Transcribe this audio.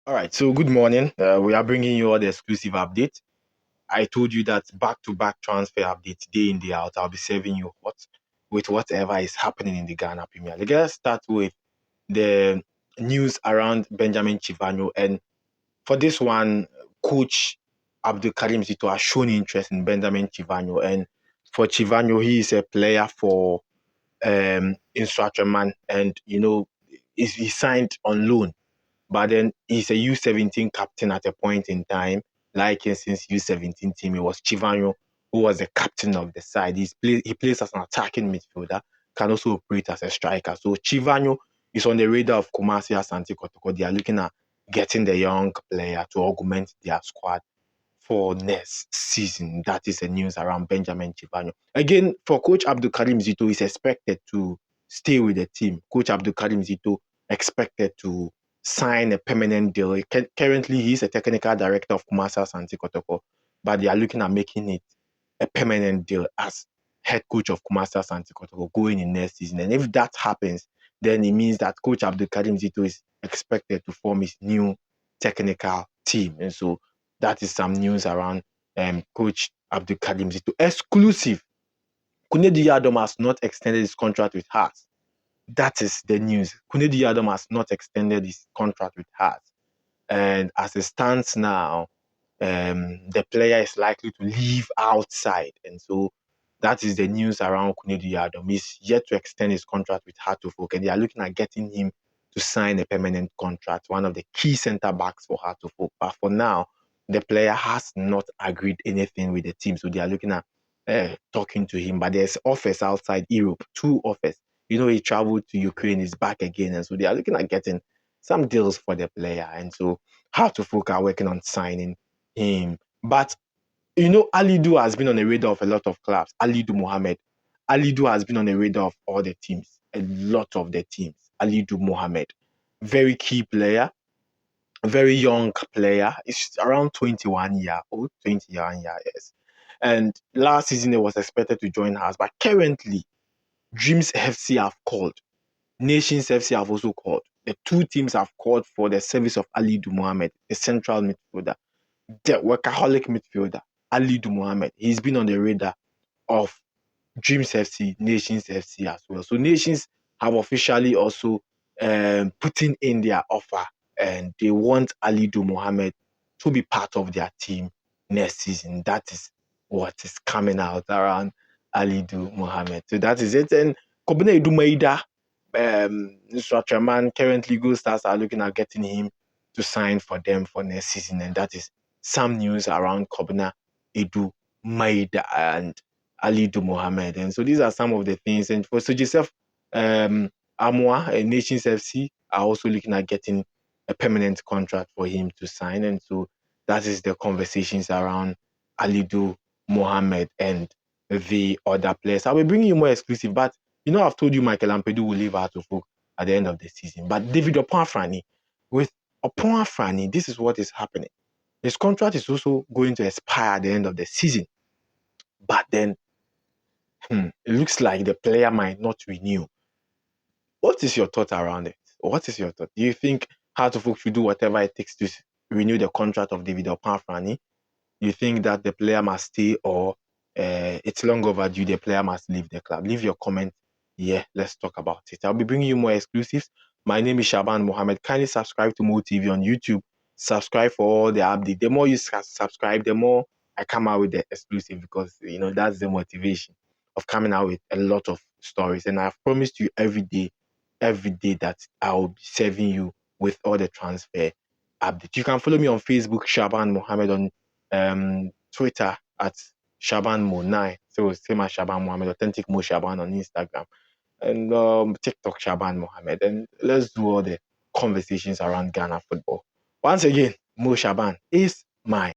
All right, so good morning. We are bringing you all the exclusive updates. I told you that back-to-back transfer updates, day in, day out. I'll be serving you with whatever is happening in the Ghana Premier League. Let's start with the news around Benjamin Chivanyo. And for this one, Coach Abdul Karim Zito has shown interest in Benjamin Chivanyo. And for Chivanyo, he is a player for Instructor and he signed on loan, but then he's a U17 captain at a point in time. Like since U17 team, it was Chivanyo who was the captain of the side. He plays as an attacking midfielder, can also operate as a striker. So Chivanyo is on the radar of Kumasi Asante Kotoko. They are looking at getting the young player to augment their squad for next season. That is the news around Benjamin Chivanyo. Again, for Coach Abdul Karim Zito, is expected to stay with the team. Coach Abdul Karim Zito expected to sign a permanent deal. Currently, he's a technical director of Kumasi Asante Kotoko, but they are looking at making it a permanent deal as head coach of Kumasi Asante Kotoko going in next season. And if that happens, then it means that Coach Abdul Karim Zito is expected to form his new technical team. And so that is some news around Coach Abdul Karim Zito. Exclusive. Kunedi Yadom has not extended his contract with Hearts. That is the news. Kunedi Yadom has not extended his contract with Hearts. And as it stands now, the player is likely to leave outside. And so that is the news around Kunedi Yadom. He's yet to extend his contract with Hartlepool, and they are looking at getting him to sign a permanent contract, one of the key centre backs for Hartlepool. But for now, the player has not agreed anything with the team. So they are looking at talking to him. But there's offers outside Europe, 2 offers. He traveled to Ukraine, he's back again. And so they are looking at getting some deals for the player. And so Hartlepool are working on signing him. But Alidu has been on the radar of a lot of clubs. Alidu Mohammed. Alidu has been on the radar of all the teams, a lot of the teams. Alidu Mohammed, very key player, very young player. He's around 21 year old, 21 years. And last season, he was expected to join us, but currently, Dreams FC have called. Nations FC have also called. The 2 teams have called for the service of Alidu Mohammed, a central midfielder, the workaholic midfielder, Alidu Mohammed. He's been on the radar of Dreams FC, Nations FC as well. So Nations have officially also putting in their offer, and they want Alidu Mohammed to be part of their team next season. That is what is coming out around Alidu Mohammed. So that is it. And Kobina Idumaida, Instructor Man, currently Gold Stars are looking at getting him to sign for them for next season. And that is some news around Kobina Edu Maida and Alidu Mohammed. And so these are some of the things. And for Joseph Amwa, Nations FC, are also looking at getting a permanent contract for him to sign. And so that is the conversations around Alidu Mohammed and the other players. I will bring you more exclusive, but I've told you Michael Ampedu will leave Hartlepool at the end of the season. But David Oppong Afrane, with Oppong Afrane, this is what is happening. His contract is also going to expire at the end of the season. But then it looks like the player might not renew. What is your thought around it? What is your thought? Do you think Hartlepool should do whatever it takes to renew the contract of David Oppong Afrane? You think that the player must stay, or it's long overdue, the player must leave the club? Leave your comment here. Let's talk about it. I'll be bringing you more exclusives. My name is Shaban Mohammed. Kindly subscribe to Mo TV on YouTube. Subscribe for all the updates. The more you subscribe, the more I come out with the exclusive, because that's the motivation of coming out with a lot of stories. And I've promised you every day that I'll be serving you with all the transfer updates. You can follow me on Facebook, Shaban Mohammed, on Twitter at Shaban Mo9. So same as Shaban Mohammed, Authentic Mo Shaban on Instagram, and TikTok Shaban Mohammed. And let's do all the conversations around Ghana football. Once again, Mo Shaban is mine.